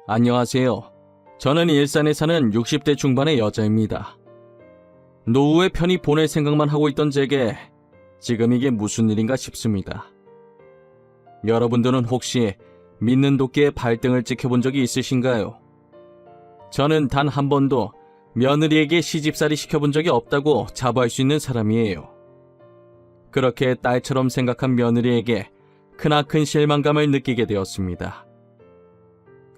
안녕하세요. 저는 일산에 사는 60대 중반의 여자입니다. 노후에 편히 보낼 생각만 하고 있던 제게 지금 이게 무슨 일인가 싶습니다. 여러분들은 혹시 믿는 도끼의 발등을 찍혀본 적이 있으신가요? 저는 단 한 번도 며느리에게 시집살이 시켜본 적이 없다고 자부할 수 있는 사람이에요. 그렇게 딸처럼 생각한 며느리에게 크나큰 실망감을 느끼게 되었습니다.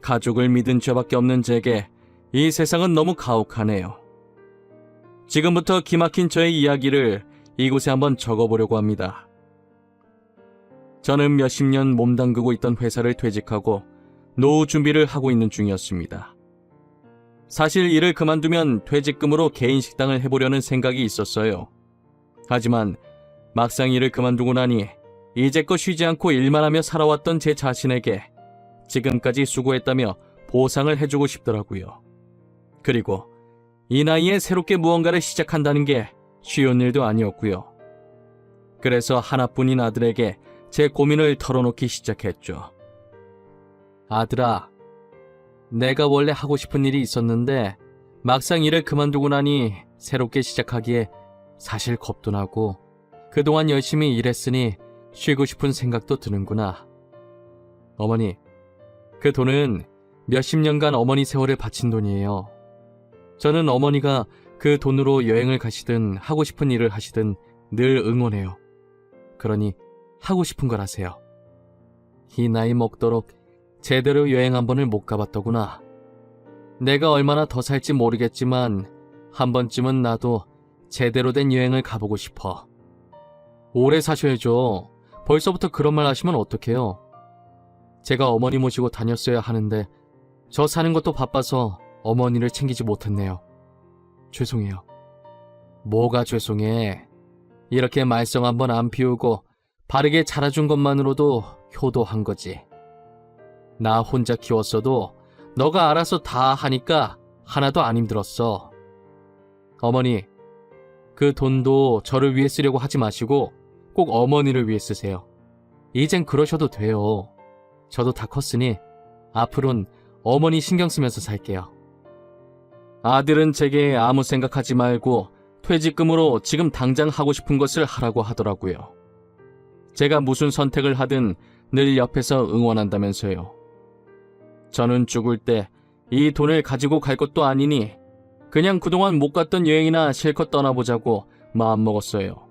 가족을 믿은 죄밖에 없는 제게 이 세상은 너무 가혹하네요. 지금부터 기막힌 저의 이야기를 이곳에 한번 적어보려고 합니다. 저는 몇십 년 몸담그고 있던 회사를 퇴직하고 노후 준비를 하고 있는 중이었습니다. 사실 일을 그만두면 퇴직금으로 개인 식당을 해보려는 생각이 있었어요. 하지만 막상 일을 그만두고 나니 이제껏 쉬지 않고 일만 하며 살아왔던 제 자신에게 지금까지 수고했다며 보상을 해주고 싶더라고요. 그리고 이 나이에 새롭게 무언가를 시작한다는 게 쉬운 일도 아니었고요. 그래서 하나뿐인 아들에게 제 고민을 털어놓기 시작했죠. 아들아, 내가 원래 하고 싶은 일이 있었는데 막상 일을 그만두고 나니 새롭게 시작하기에 사실 겁도 나고 그동안 열심히 일했으니 쉬고 싶은 생각도 드는구나. 어머니, 그 돈은 몇십 년간 어머니 세월을 바친 돈이에요. 저는 어머니가 그 돈으로 여행을 가시든 하고 싶은 일을 하시든 늘 응원해요. 그러니 하고 싶은 걸 하세요. 이 나이 먹도록 제대로 여행 한 번을 못 가봤더구나. 내가 얼마나 더 살지 모르겠지만 한 번쯤은 나도 제대로 된 여행을 가보고 싶어. 오래 사셔야죠. 벌써부터 그런 말 하시면 어떡해요. 제가 어머니 모시고 다녔어야 하는데 저 사는 것도 바빠서 어머니를 챙기지 못했네요. 죄송해요. 뭐가 죄송해. 이렇게 말썽 한번 안 피우고 바르게 자라준 것만으로도 효도한 거지. 나 혼자 키웠어도 너가 알아서 다 하니까 하나도 안 힘들었어. 어머니, 그 돈도 저를 위해 쓰려고 하지 마시고 꼭 어머니를 위해 쓰세요. 이젠 그러셔도 돼요. 저도 다 컸으니 앞으로는 어머니 신경 쓰면서 살게요. 아들은 제게 아무 생각하지 말고 퇴직금으로 지금 당장 하고 싶은 것을 하라고 하더라고요. 제가 무슨 선택을 하든 늘 옆에서 응원한다면서요. 저는 죽을 때 이 돈을 가지고 갈 것도 아니니 그냥 그동안 못 갔던 여행이나 실컷 떠나보자고 마음먹었어요.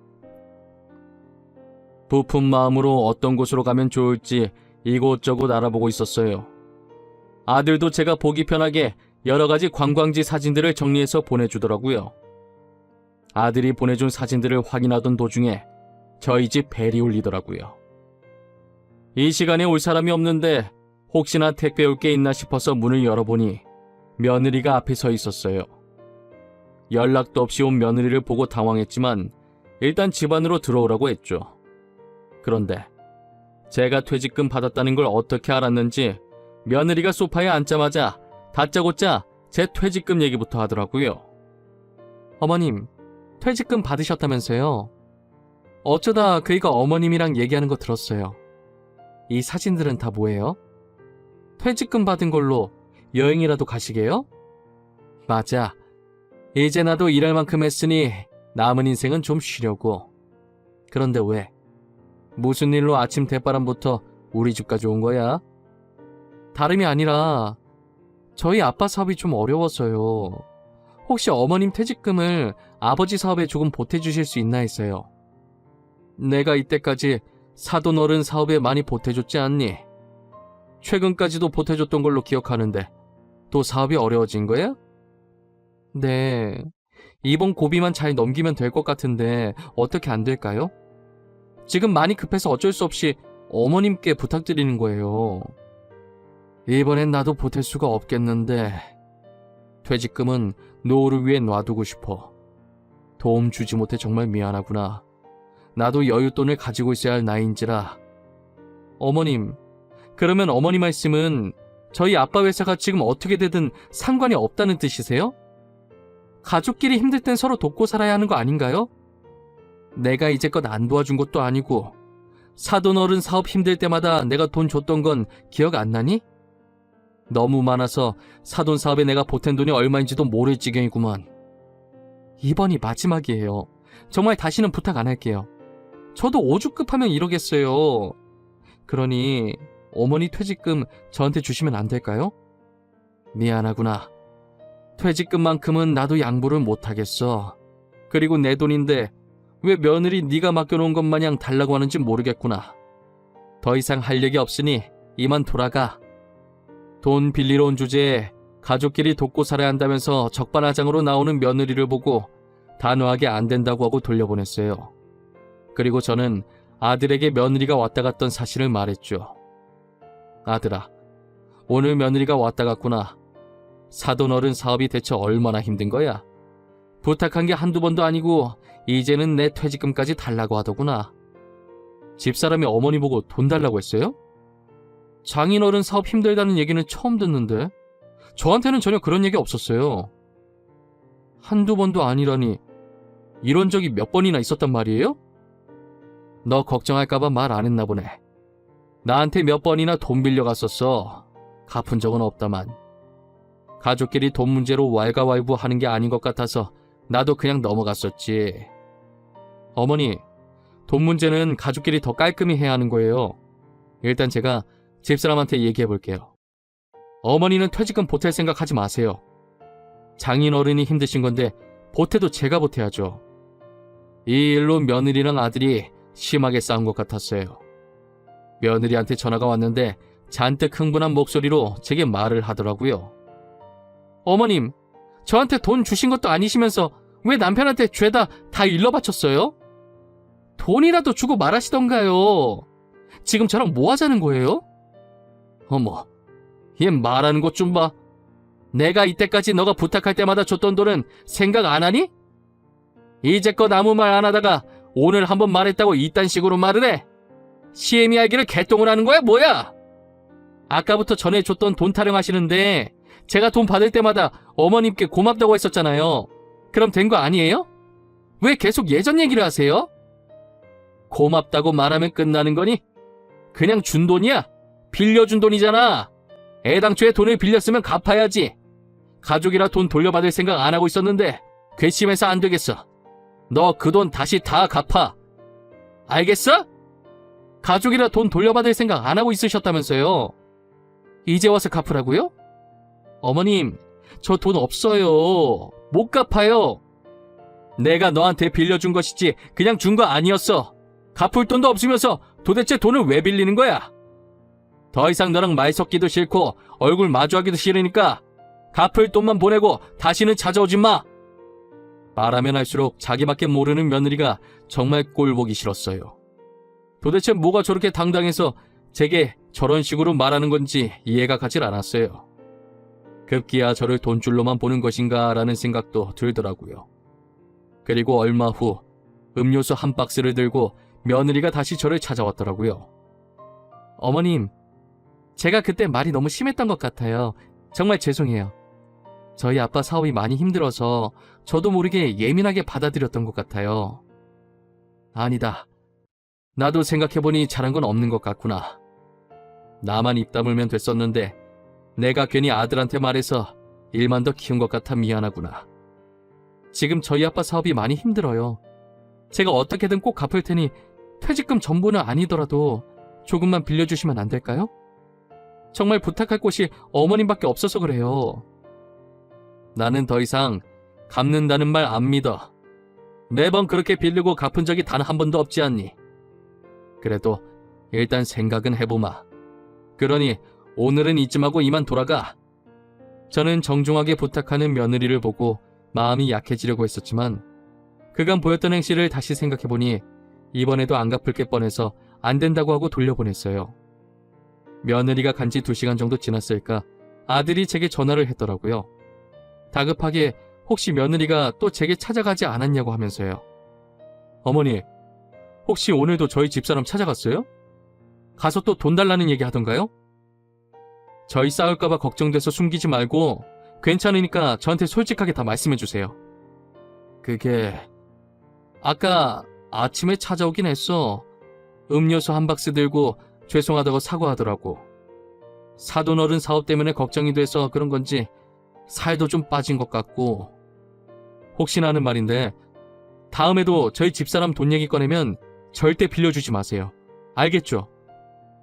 부푼 마음으로 어떤 곳으로 가면 좋을지 이곳저곳 알아보고 있었어요. 아들도 제가 보기 편하게 여러 가지 관광지 사진들을 정리해서 보내주더라고요. 아들이 보내준 사진들을 확인하던 도중에 저희 집 벨이 울리더라고요. 이 시간에 올 사람이 없는데 혹시나 택배 올 게 있나 싶어서 문을 열어보니 며느리가 앞에 서 있었어요. 연락도 없이 온 며느리를 보고 당황했지만 일단 집 안으로 들어오라고 했죠. 그런데 제가 퇴직금 받았다는 걸 어떻게 알았는지 며느리가 소파에 앉자마자 다짜고짜 제 퇴직금 얘기부터 하더라고요. 어머님, 퇴직금 받으셨다면서요? 어쩌다 그이가 어머님이랑 얘기하는 거 들었어요. 이 사진들은 다 뭐예요? 퇴직금 받은 걸로 여행이라도 가시게요? 맞아. 이제 나도 일할 만큼 했으니 남은 인생은 좀 쉬려고. 그런데 왜? 무슨 일로 아침 대바람부터 우리 집까지 온 거야? 다름이 아니라 저희 아빠 사업이 좀 어려워서요. 혹시 어머님 퇴직금을 아버지 사업에 조금 보태주실 수 있나 했어요. 내가 이때까지 사돈 어른 사업에 많이 보태줬지 않니? 최근까지도 보태줬던 걸로 기억하는데 또 사업이 어려워진 거야? 네, 이번 고비만 잘 넘기면 될 것 같은데 어떻게 안 될까요? 지금 많이 급해서 어쩔 수 없이 어머님께 부탁드리는 거예요. 이번엔 나도 보탤 수가 없겠는데 퇴직금은 노후를 위해 놔두고 싶어. 도움 주지 못해 정말 미안하구나. 나도 여윳돈을 가지고 있어야 할 나이인지라. 어머님, 그러면 어머니 말씀은 저희 아빠 회사가 지금 어떻게 되든 상관이 없다는 뜻이세요? 가족끼리 힘들 땐 서로 돕고 살아야 하는 거 아닌가요? 내가 이제껏 안 도와준 것도 아니고 사돈 어른 사업 힘들 때마다 내가 돈 줬던 건 기억 안 나니? 너무 많아서 사돈 사업에 내가 보탠 돈이 얼마인지도 모를 지경이구만. 이번이 마지막이에요. 정말 다시는 부탁 안 할게요. 저도 오죽급하면 이러겠어요. 그러니 어머니 퇴직금 저한테 주시면 안 될까요? 미안하구나. 퇴직금만큼은 나도 양보를 못하겠어. 그리고 내 돈인데 왜 며느리 네가 맡겨놓은 것 마냥 달라고 하는지 모르겠구나. 더 이상 할 얘기 없으니 이만 돌아가. 돈 빌리러 온 주제에 가족끼리 돕고 살아야 한다면서 적반하장으로 나오는 며느리를 보고 단호하게 안 된다고 하고 돌려보냈어요. 그리고 저는 아들에게 며느리가 왔다 갔던 사실을 말했죠. 아들아, 오늘 며느리가 왔다 갔구나. 사돈 어른 사업이 대체 얼마나 힘든 거야? 부탁한 게 한두 번도 아니고 이제는 내 퇴직금까지 달라고 하더구나. 집사람이 어머니 보고 돈 달라고 했어요? 장인어른 사업 힘들다는 얘기는 처음 듣는데 저한테는 전혀 그런 얘기 없었어요. 한두 번도 아니라니 이런 적이 몇 번이나 있었단 말이에요? 너 걱정할까봐 말 안 했나 보네. 나한테 몇 번이나 돈 빌려갔었어. 갚은 적은 없다만. 가족끼리 돈 문제로 왈가왈부하는 게 아닌 것 같아서 나도 그냥 넘어갔었지. 어머니, 돈 문제는 가족끼리 더 깔끔히 해야 하는 거예요. 일단 제가 집사람한테 얘기해 볼게요. 어머니는 퇴직금 보탤 생각 하지 마세요. 장인어른이 힘드신 건데 보태도 제가 보태야죠. 이 일로 며느리랑 아들이 심하게 싸운 것 같았어요. 며느리한테 전화가 왔는데 잔뜩 흥분한 목소리로 제게 말을 하더라고요. 어머님, 저한테 돈 주신 것도 아니시면서 왜 남편한테 죄다 다 일러 바쳤어요? 돈이라도 주고 말하시던가요. 지금 저랑 뭐 하자는 거예요? 어머, 얘 말하는 것 좀 봐. 내가 이때까지 너가 부탁할 때마다 줬던 돈은 생각 안 하니? 이제껏 아무 말 안 하다가 오늘 한번 말했다고 이딴 식으로 말을 해? 시애미 알기를 개똥을 하는 거야 뭐야? 아까부터 전에 줬던 돈 타령하시는데 제가 돈 받을 때마다 어머님께 고맙다고 했었잖아요. 그럼 된 거 아니에요? 왜 계속 예전 얘기를 하세요? 고맙다고 말하면 끝나는 거니? 그냥 준 돈이야? 빌려준 돈이잖아. 애당초에 돈을 빌렸으면 갚아야지. 가족이라 돈 돌려받을 생각 안 하고 있었는데 괘씸해서 안 되겠어. 너 그 돈 다시 다 갚아. 알겠어? 가족이라 돈 돌려받을 생각 안 하고 있으셨다면서요. 이제 와서 갚으라고요? 어머님, 저 돈 없어요. 못 갚아요. 내가 너한테 빌려준 것이지 그냥 준 거 아니었어. 갚을 돈도 없으면서 도대체 돈을 왜 빌리는 거야? 더 이상 너랑 말 섞기도 싫고 얼굴 마주하기도 싫으니까 갚을 돈만 보내고 다시는 찾아오지 마. 말하면 할수록 자기밖에 모르는 며느리가 정말 꼴보기 싫었어요. 도대체 뭐가 저렇게 당당해서 제게 저런 식으로 말하는 건지 이해가 가질 않았어요. 급기야 저를 돈줄로만 보는 것인가 라는 생각도 들더라고요. 그리고 얼마 후 음료수 한 박스를 들고 며느리가 다시 저를 찾아왔더라고요. 어머님, 제가 그때 말이 너무 심했던 것 같아요. 정말 죄송해요. 저희 아빠 사업이 많이 힘들어서 저도 모르게 예민하게 받아들였던 것 같아요. 아니다. 나도 생각해보니 잘한 건 없는 것 같구나. 나만 입 다물면 됐었는데 내가 괜히 아들한테 말해서 일만 더 키운 것 같아 미안하구나. 지금 저희 아빠 사업이 많이 힘들어요. 제가 어떻게든 꼭 갚을 테니 퇴직금 전부는 아니더라도 조금만 빌려주시면 안 될까요? 정말 부탁할 곳이 어머님밖에 없어서 그래요. 나는 더 이상 갚는다는 말 안 믿어. 매번 그렇게 빌리고 갚은 적이 단 한 번도 없지 않니? 그래도 일단 생각은 해보마. 그러니 오늘은 이쯤하고 이만 돌아가. 저는 정중하게 부탁하는 며느리를 보고 마음이 약해지려고 했었지만 그간 보였던 행실을 다시 생각해보니 이번에도 안 갚을 게 뻔해서 안 된다고 하고 돌려보냈어요. 며느리가 간 지 2시간 정도 지났을까 아들이 제게 전화를 했더라고요. 다급하게 혹시 며느리가 또 제게 찾아가지 않았냐고 하면서요. 어머니, 혹시 오늘도 저희 집사람 찾아갔어요? 가서 또 돈 달라는 얘기 하던가요? 저희 싸울까봐 걱정돼서 숨기지 말고 괜찮으니까 저한테 솔직하게 다 말씀해주세요. 그게 아까 아침에 찾아오긴 했어. 음료수 한 박스 들고 죄송하다고 사과하더라고. 사돈어른 사업 때문에 걱정이 돼서 그런 건지 살도 좀 빠진 것 같고, 혹시나 하는 말인데 다음에도 저희 집사람 돈 얘기 꺼내면 절대 빌려주지 마세요. 알겠죠?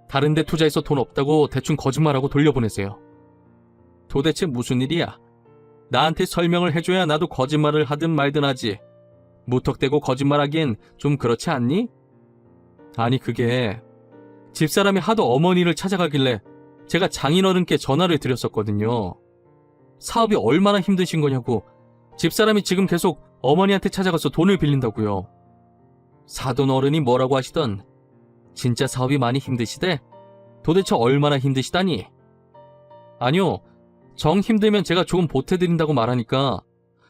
다른 데 투자해서 돈 없다고 대충 거짓말하고 돌려보내세요. 도대체 무슨 일이야? 나한테 설명을 해줘야 나도 거짓말을 하든 말든 하지. 무턱대고 거짓말하기엔 좀 그렇지 않니? 아니 그게 집사람이 하도 어머니를 찾아가길래 제가 장인어른께 전화를 드렸었거든요. 사업이 얼마나 힘드신 거냐고. 집사람이 지금 계속 어머니한테 찾아가서 돈을 빌린다고요. 사돈 어른이 뭐라고 하시던 진짜 사업이 많이 힘드시대? 도대체 얼마나 힘드시다니? 아니요, 정 힘들면 제가 조금 보태드린다고 말하니까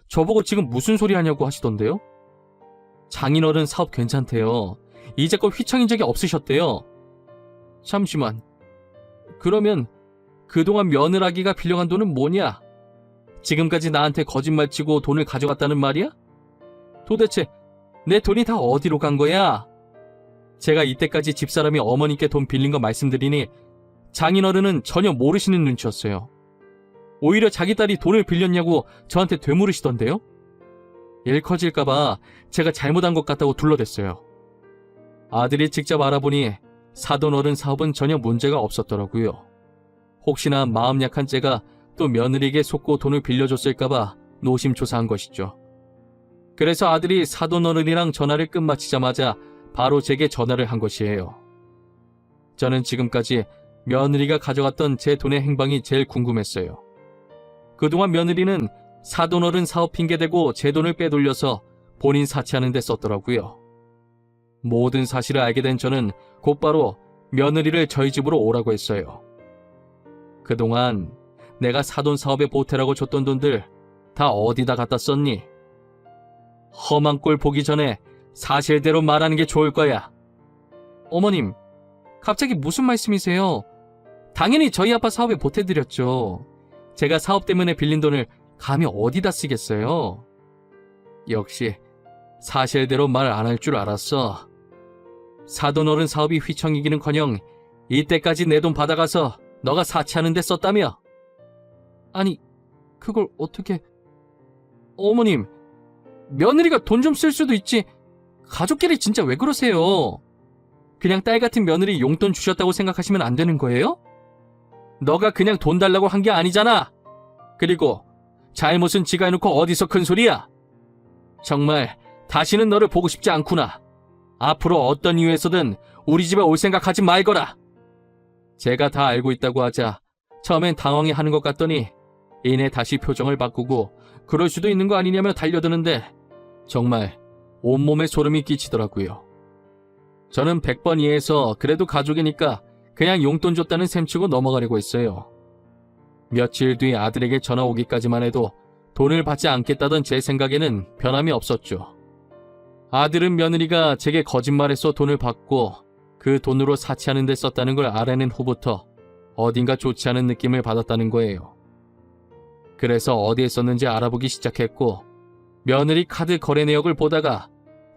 저보고 지금 무슨 소리 하냐고 하시던데요? 장인어른 사업 괜찮대요. 이제껏 휘청인 적이 없으셨대요. 잠시만, 그러면 그동안 며느라기가 빌려간 돈은 뭐냐? 지금까지 나한테 거짓말치고 돈을 가져갔다는 말이야? 도대체 내 돈이 다 어디로 간 거야? 제가 이때까지 집사람이 어머니께 돈 빌린 거 말씀드리니 장인어른은 전혀 모르시는 눈치였어요. 오히려 자기 딸이 돈을 빌렸냐고 저한테 되물으시던데요? 일 커질까봐 제가 잘못한 것 같다고 둘러댔어요. 아들이 직접 알아보니 사돈어른 사업은 전혀 문제가 없었더라고요. 혹시나 마음 약한 제가 또 며느리에게 속고 돈을 빌려줬을까봐 노심초사한 것이죠. 그래서 아들이 사돈어른이랑 전화를 끝마치자마자 바로 제게 전화를 한 것이에요. 저는 지금까지 며느리가 가져갔던 제 돈의 행방이 제일 궁금했어요. 그동안 며느리는 사돈어른 사업 핑계대고 제 돈을 빼돌려서 본인 사치하는 데 썼더라고요. 모든 사실을 알게 된 저는 곧바로 며느리를 저희 집으로 오라고 했어요. 그동안 내가 사돈 사업에 보태라고 줬던 돈들 다 어디다 갖다 썼니? 험한 꼴 보기 전에 사실대로 말하는 게 좋을 거야. 어머님, 갑자기 무슨 말씀이세요? 당연히 저희 아빠 사업에 보태드렸죠. 제가 사업 때문에 빌린 돈을 감히 어디다 쓰겠어요? 역시 사실대로 말 안 할 줄 알았어. 사돈어른 사업이 휘청이기는커녕 이때까지 내 돈 받아가서 너가 사치하는 데 썼다며? 아니, 그걸 어떻게... 어머님, 며느리가 돈 좀 쓸 수도 있지. 가족끼리 진짜 왜 그러세요? 그냥 딸 같은 며느리 용돈 주셨다고 생각하시면 안 되는 거예요? 너가 그냥 돈 달라고 한 게 아니잖아. 그리고 잘못은 지가 해놓고 어디서 큰 소리야? 정말 다시는 너를 보고 싶지 않구나. 앞으로 어떤 이유에서든 우리 집에 올 생각하지 말거라. 제가 다 알고 있다고 하자 처음엔 당황해하는 것 같더니 이내 다시 표정을 바꾸고 그럴 수도 있는 거 아니냐며 달려드는데 정말 온몸에 소름이 끼치더라고요. 저는 100번 이해해서 그래도 가족이니까 그냥 용돈 줬다는 셈치고 넘어가려고 했어요. 며칠 뒤 아들에게 전화 오기까지만 해도 돈을 받지 않겠다던 제 생각에는 변함이 없었죠. 아들은 며느리가 제게 거짓말해서 돈을 받고 그 돈으로 사치하는 데 썼다는 걸 알아낸 후부터 어딘가 좋지 않은 느낌을 받았다는 거예요. 그래서 어디에 썼는지 알아보기 시작했고 며느리 카드 거래 내역을 보다가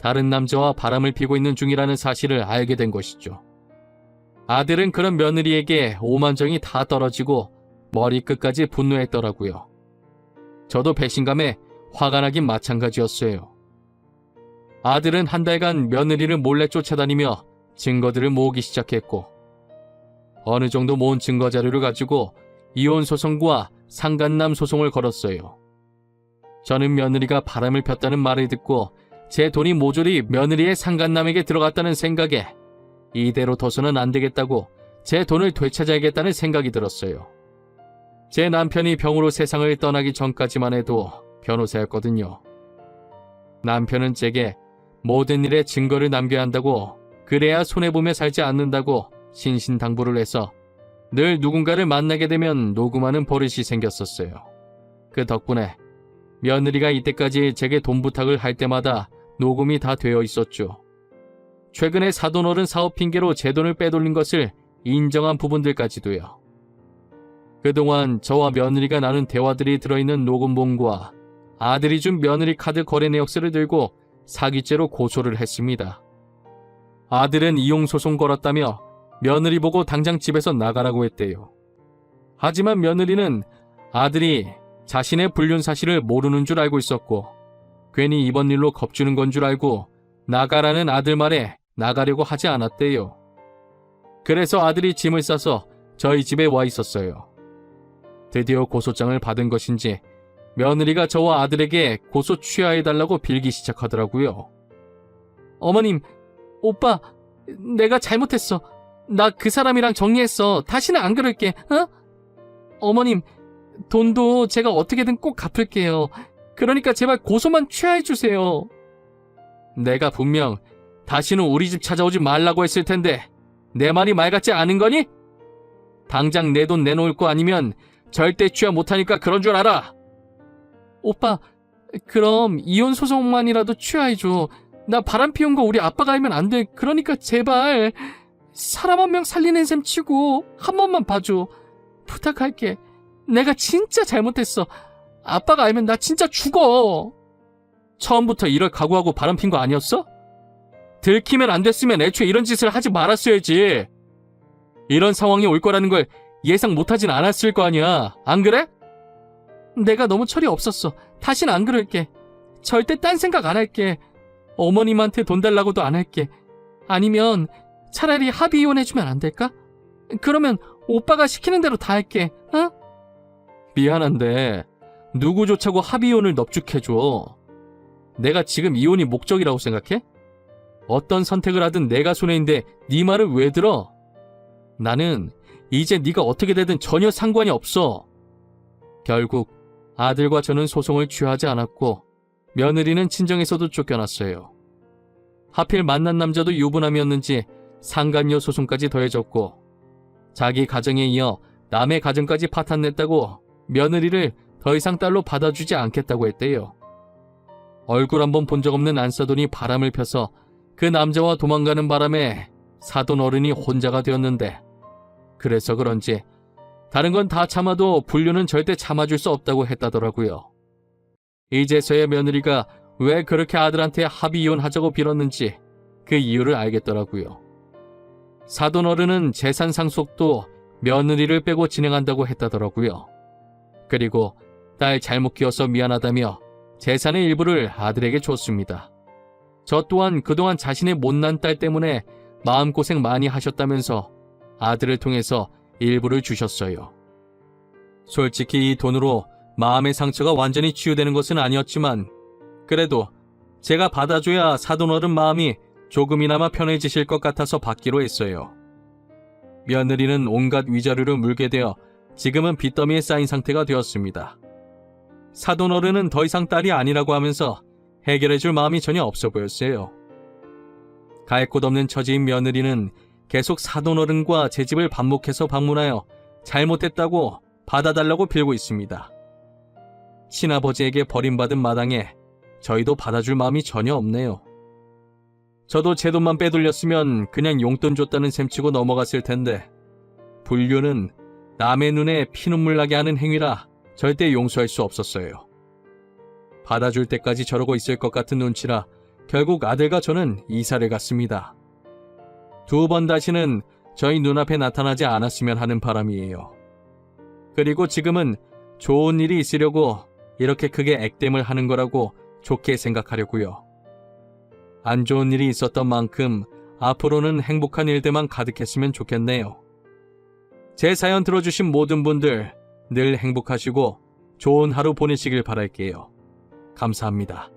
다른 남자와 바람을 피고 있는 중이라는 사실을 알게 된 것이죠. 아들은 그런 며느리에게 오만정이 다 떨어지고 머리끝까지 분노했더라고요. 저도 배신감에 화가 나긴 마찬가지였어요. 아들은 한 달간 며느리를 몰래 쫓아다니며 증거들을 모으기 시작했고 어느 정도 모은 증거 자료를 가지고 이혼 소송과 상간남 소송을 걸었어요. 저는 며느리가 바람을 폈다는 말을 듣고 제 돈이 모조리 며느리의 상간남에게 들어갔다는 생각에 이대로 둬서는 안 되겠다고 제 돈을 되찾아야겠다는 생각이 들었어요. 제 남편이 병으로 세상을 떠나기 전까지만 해도 변호사였거든요. 남편은 제게 모든 일에 증거를 남겨야 한다고, 그래야 손해보며 살지 않는다고 신신당부를 해서 늘 누군가를 만나게 되면 녹음하는 버릇이 생겼었어요. 그 덕분에 며느리가 이때까지 제게 돈 부탁을 할 때마다 녹음이 다 되어 있었죠. 최근에 사돈어른 사업 핑계로 제 돈을 빼돌린 것을 인정한 부분들까지도요. 그동안 저와 며느리가 나눈 대화들이 들어있는 녹음본과 아들이 준 며느리 카드 거래 내역서를 들고 사기죄로 고소를 했습니다. 아들은 이용소송 걸었다며 며느리 보고 당장 집에서 나가라고 했대요. 하지만 며느리는 아들이 자신의 불륜 사실을 모르는 줄 알고 있었고 괜히 이번 일로 겁주는 건 줄 알고 나가라는 아들 말에 나가려고 하지 않았대요. 그래서 아들이 짐을 싸서 저희 집에 와 있었어요. 드디어 고소장을 받은 것인지 며느리가 저와 아들에게 고소 취하해달라고 빌기 시작하더라고요. 어머님, 오빠, 내가 잘못했어. 나 그 사람이랑 정리했어. 다시는 안 그럴게. 어머님, 돈도 제가 어떻게든 꼭 갚을게요. 그러니까 제발 고소만 취하해주세요. 내가 분명 다시는 우리 집 찾아오지 말라고 했을 텐데 내 말이 말 같지 않은 거니? 당장 내 돈 내놓을 거 아니면 절대 취하 못하니까 그런 줄 알아. 오빠, 그럼 이혼 소송만이라도 취하해줘. 나 바람 피운 거 우리 아빠가 알면 안 돼. 그러니까 제발 사람 한 명 살리는 셈 치고 한 번만 봐줘. 부탁할게. 내가 진짜 잘못했어. 아빠가 알면 나 진짜 죽어. 처음부터 이럴 각오하고 바람핀 거 아니었어? 들키면 안 됐으면 애초에 이런 짓을 하지 말았어야지. 이런 상황이 올 거라는 걸 예상 못하진 않았을 거 아니야. 안 그래? 내가 너무 철이 없었어. 다신 안 그럴게. 절대 딴 생각 안 할게. 어머님한테 돈 달라고도 안 할게. 아니면 차라리 합의 이혼해주면 안 될까? 그러면 오빠가 시키는 대로 다 할게. 어? 미안한데 누구조차고 합의 이혼을 넙죽해줘. 내가 지금 이혼이 목적이라고 생각해? 어떤 선택을 하든 내가 손해인데 네 말을 왜 들어? 나는 이제 네가 어떻게 되든 전혀 상관이 없어. 결국 아들과 저는 소송을 취하지 않았고 며느리는 친정에서도 쫓겨났어요. 하필 만난 남자도 유부남이었는지 상간녀 소송까지 더해졌고 자기 가정에 이어 남의 가정까지 파탄냈다고 며느리를 더 이상 딸로 받아주지 않겠다고 했대요. 얼굴 한번 본 적 없는 안사돈이 바람을 펴서 그 남자와 도망가는 바람에 사돈 어른이 혼자가 되었는데 그래서 그런지 다른 건 다 참아도 불륜은 절대 참아줄 수 없다고 했다더라고요. 이제서야 며느리가 왜 그렇게 아들한테 합의 이혼하자고 빌었는지 그 이유를 알겠더라고요. 사돈 어른은 재산 상속도 며느리를 빼고 진행한다고 했다더라고요. 그리고 딸 잘못 키워서 미안하다며 재산의 일부를 아들에게 줬습니다. 저 또한 그동안 자신의 못난 딸 때문에 마음고생 많이 하셨다면서 아들을 통해서 일부를 주셨어요. 솔직히 이 돈으로 마음의 상처가 완전히 치유되는 것은 아니었지만 그래도 제가 받아줘야 사돈어른 마음이 조금이나마 편해지실 것 같아서 받기로 했어요. 며느리는 온갖 위자료를 물게 되어 지금은 빚더미에 쌓인 상태가 되었습니다. 사돈어른은 더 이상 딸이 아니라고 하면서 해결해줄 마음이 전혀 없어 보였어요. 갈 곳 없는 처지인 며느리는 계속 사돈어른과 제 집을 반복해서 방문하여 잘못했다고 받아달라고 빌고 있습니다. 친아버지에게 버림받은 마당에 저희도 받아줄 마음이 전혀 없네요. 저도 제 돈만 빼돌렸으면 그냥 용돈 줬다는 셈치고 넘어갔을 텐데 불륜은 남의 눈에 피눈물 나게 하는 행위라 절대 용서할 수 없었어요. 받아줄 때까지 저러고 있을 것 같은 눈치라 결국 아들과 저는 이사를 갔습니다. 2번 다시는 저희 눈앞에 나타나지 않았으면 하는 바람이에요. 그리고 지금은 좋은 일이 있으려고 이렇게 크게 액땜을 하는 거라고 좋게 생각하려고요. 안 좋은 일이 있었던 만큼 앞으로는 행복한 일들만 가득했으면 좋겠네요. 제 사연 들어주신 모든 분들 늘 행복하시고 좋은 하루 보내시길 바랄게요. 감사합니다.